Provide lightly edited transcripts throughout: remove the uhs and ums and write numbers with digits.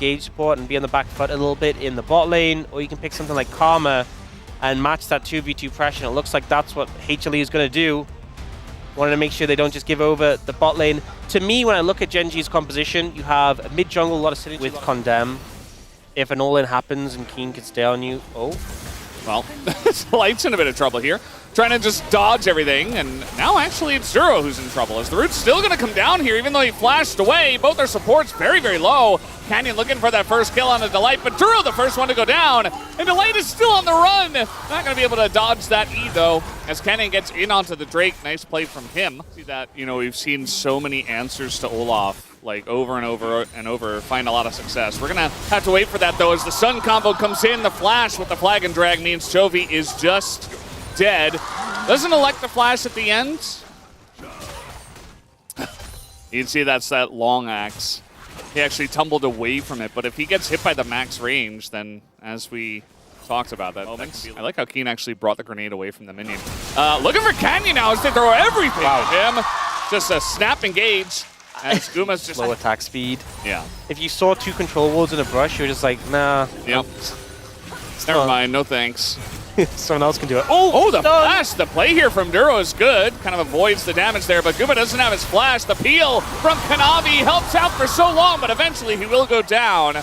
engage support and be on the back foot a little bit in the bot lane, or you can pick something like Karma and match that 2v2 pressure. And it looks like that's what HLE is going to do. Wanted to make sure they don't just give over the bot lane. To me, when I look at Gen.G's composition, you have a mid-jungle, a lot of synergy with Condemn. If an all-in happens and Keen can stay on you, Well, Light's in a bit of trouble here. Trying to just dodge everything, and now actually it's Duro who's in trouble, as the root's still going to come down here, even though he flashed away. Both their supports very, very low. Canyon looking for that first kill on the Delight, but Duro the first one to go down, and Delight is still on the run. Not going to be able to dodge that E, though, as Canyon gets in onto the Drake. Nice play from him. See that, you know, we've seen so many answers to Olaf, like over and over and over, find a lot of success. We're going to have to wait for that, though, as the Sun combo comes in. The flash with the flag and drag means Chovy is just dead. Doesn't elect the flash at the end. You can see that's that long axe. He actually tumbled away from it, but if he gets hit by the max range, then as we talked about that moment, I like how Keen actually brought the grenade away from the minion. Looking for Canyon now as they throw everything at him. Just a snap engage. And Skuma's just low attack speed. Yeah. If you saw 2 control wards in a brush, you're just like, nah. Yep. Never mind, no thanks. Someone else can do it. Oh, the flash! The play here from Duro is good. Kind of avoids the damage there, but Guma doesn't have his flash. The peel from Kanavi helps out for so long, but eventually he will go down.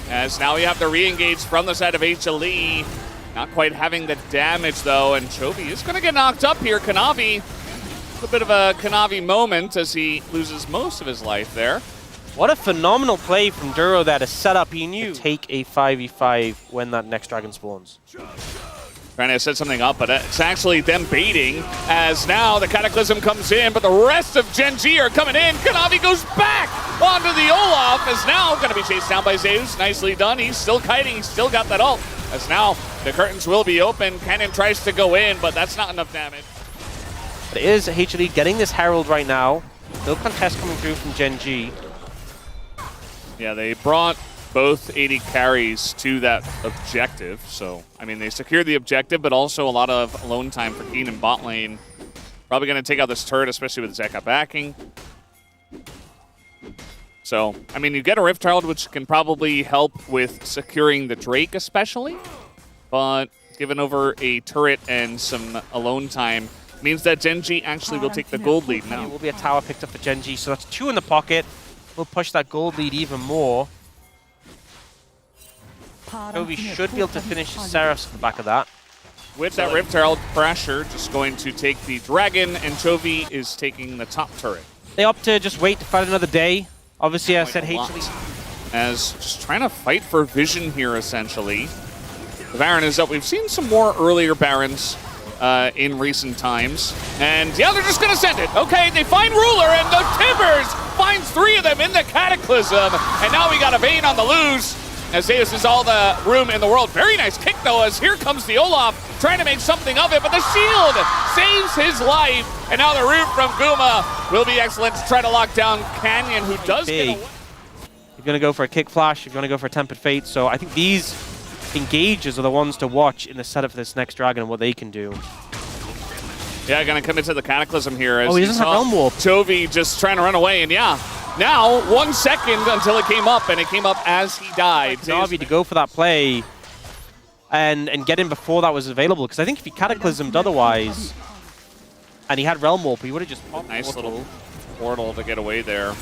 As now we have the re-engage from the side of HLE. Not quite having the damage, though, and Chovy is going to get knocked up here. Kanavi, a bit of a Kanavi moment as he loses most of his life there. What a phenomenal play from Duro there to set up. He knew take a 5v5 when that next dragon spawns. Trying to set something up, but it's actually them baiting, as now the Cataclysm comes in, but the rest of Gen.G are coming in. Kanavi goes back onto the Olaf, is now going to be chased down by Zeus. Nicely done. He's still kiting. He's still got that ult. As now the curtains will be open. Canyon tries to go in, but that's not enough damage. But it is HLE getting this Herald right now. No contest coming through from Gen.G. Yeah, they brought both 80 carries to that objective. So, I mean, they secured the objective, but also a lot of alone time for Keen in bot lane. Probably going to take out this turret, especially with Zeka backing. So, I mean, you get a Rift Herald, which can probably help with securing the Drake especially. But given over a turret and some alone time means that Gen.G actually will take the gold lead now. It will be a tower picked up for Gen.G, so that's 2 in the pocket. We'll push that gold lead even more. Chovy should be able to finish Seraphs at the back of that. With that Rift Herald pressure, just going to take the Dragon, and Chovy is taking the top turret. They opt to just wait to fight another day. Obviously, I said HLE. As just trying to fight for vision here, essentially. The Baron is up. We've seen some more earlier Barons in recent times. And yeah, they're just going to send it. Okay, they find Ruler, and the Timbers finds 3 of them in the Cataclysm. And now we got a Vayne on the loose, as Zeus is all the room in the world. Very nice kick, though, as here comes the Olaf, trying to make something of it, but the shield saves his life. And now the root from Guma will be excellent to try to lock down Canyon, who does get away. You're going to go for a kick flash, you're going to go for a Tempered Fate, so I think these engages are the ones to watch in the setup for this next dragon and what they can do. Yeah, going to come into the Cataclysm here. As he doesn't have Realm Warp. Chovy just trying to run away, and yeah, now 1 second until it came up, and it came up as he died. Navi to go for that play and get in before that was available, because I think if he Cataclysmed otherwise, and he had Realm Warp, he would have just popped. Nice little portal to get away there.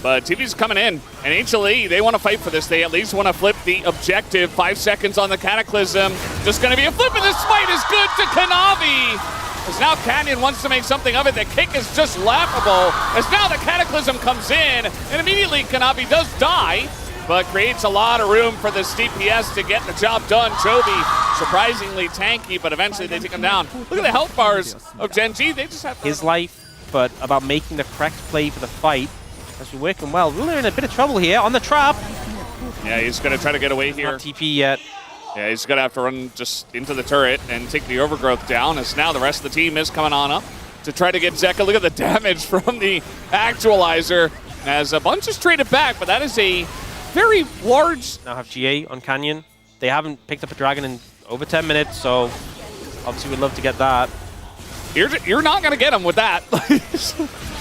But TV's coming in, and HLE, they want to fight for this. They at least want to flip the objective. 5 seconds on the Cataclysm. Just going to be a flip, and the smite is good to Kanavi. As now Canyon wants to make something of it. The kick is just laughable. As now the Cataclysm comes in, and immediately Kanavi does die, but creates a lot of room for this DPS to get the job done. Chovy, surprisingly tanky, but eventually they take him down. Look at the health bars of Gen.G. They just have his life, but about making the correct play for the fight. That's been working well. Ruler in a bit of trouble here on the trap. Yeah, he's going to try to get away here. Not TP yet. Yeah, he's going to have to run just into the turret and take the overgrowth down, as now the rest of the team is coming on up to try to get Zeka. Look at the damage from the actualizer as a bunch is traded back, but that is a very large... Now have GA on Canyon. They haven't picked up a dragon in over 10 minutes, so obviously we'd love to get that. You're not going to get him with that.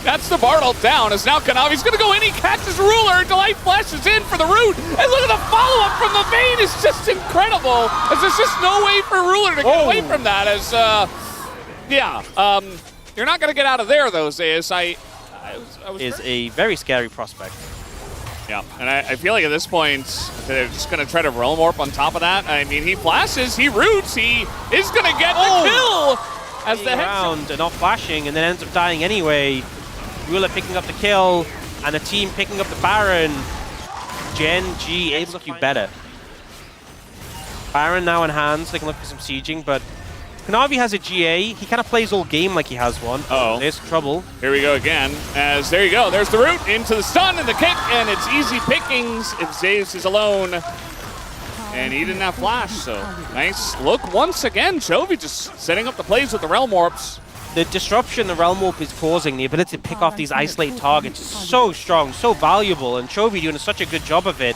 That's the Bartle down, as now Kanavi's gonna go in, he catches Ruler, Delight flashes in for the root, and look at the follow-up from the Vayne, it's just incredible, as there's just no way for Ruler to get away from that, as, you're not gonna get out of there, though, Zeus. Is a very scary prospect. Yeah, and I feel like at this point, they're just going to try to Realm Warp on top of that. I mean, he flashes, he roots, he is going to get the kill! As the round and not flashing, and then ends up dying anyway. Ruler picking up the kill, and the team picking up the Baron. Gen.G able to do better. Baron now in hands, they can look for some sieging, but Kanavi has a GA. He kind of plays all game like he has one. Uh-oh. There's trouble. Here we go again, as there you go. There's the root into the stun and the kick, and it's easy pickings if Zeus is alone. And he didn't have flash, so nice look once again. Chovy just setting up the plays with the Realm Warps. The disruption the Realm Warp is causing, the ability to pick off these isolated targets is so strong, so valuable, and Chovy doing such a good job of it.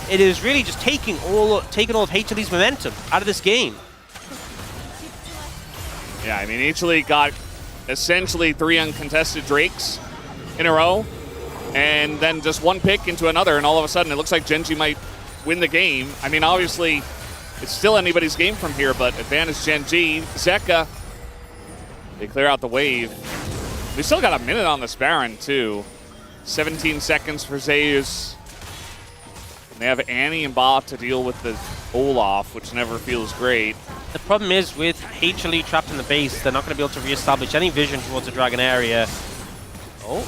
It is really just taking all of HLE's momentum out of this game. Yeah, I mean, HLE got essentially 3 uncontested Drakes in a row, and then just one pick into another, and all of a sudden it looks like Gen.G might win the game. I mean, obviously, it's still anybody's game from here, but advantage Gen.G. Zeka, they clear out the wave. We still got a minute on this Baron, too. 17 seconds for Zeus. And they have Annie and Ba to deal with the Olaf, which never feels great. The problem is with HLE trapped in the base, they're not going to be able to reestablish any vision towards the Dragon area. Oh.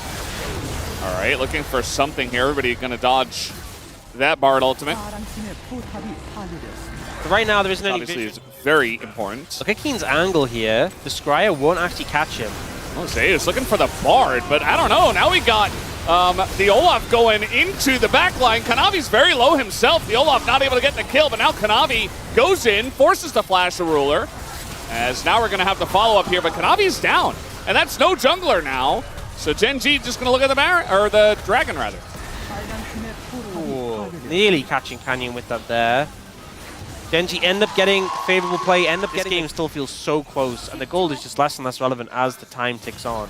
All right, looking for something here. Everybody going to dodge that Bard ultimate. But right now, there isn't any Obviously, vision. it's very important. Look at Keen's angle here. The Scryer won't actually catch him. Oh, Zeus looking for the Bard, but I don't know. Now we got the Olaf going into the backline. Kanavi's very low himself. The Olaf not able to get the kill, but now Kanavi goes in, forces the flash the Ruler. As now we're going to have the follow-up here, but Kanavi's down. And that's no jungler now. So Gen.G just going to look at the Baron, or the Dragon, rather. Ooh, nearly catching Canyon with that there. Gen.G end up getting favorable play, this game still feels so close, and the gold is just less and less relevant as the time ticks on.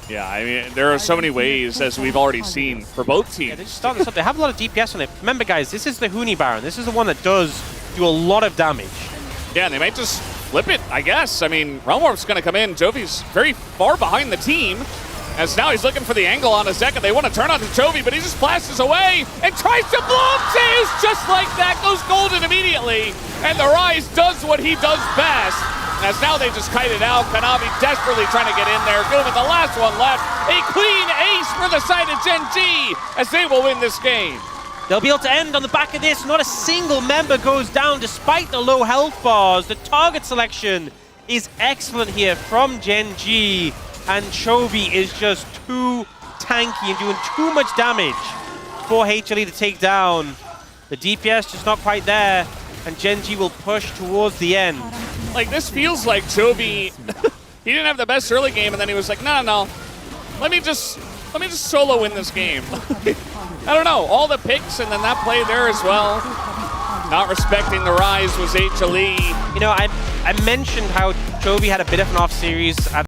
Yeah, I mean, there are so many ways, as we've already seen, for both teams. Yeah, they just start this up. They have a lot of DPS on it. Remember, guys, this is the Huni Baron. This is the one that does do a lot of damage. Yeah, and they might just flip it, I guess. I mean, Realm Warp's going to come in. Jovi's very far behind the team, as now he's looking for the angle on Azeka. They want to turn on to Chovy, but he just flashes away and tries to blow up Zeus. Just like that, goes golden immediately. And the Rise does what he does best. As now they just kite it out. Kanavi desperately trying to get in there. Good with the last one left. A clean ace for the side of Gen.G as they will win this game. They'll be able to end on the back of this. Not a single member goes down despite the low health bars. The target selection is excellent here from Gen.G. And Chovy is just too tanky and doing too much damage for HLE to take down. The DPS just not quite there. And Gen.G will push towards the end. Like, this feels like Chovy, he didn't have the best early game, and then he was like, no, let me just solo win this game. I don't know, all the picks, and then that play there as well. Not respecting the Rise was HLE. You know, I mentioned how Chovy had a bit of an off series at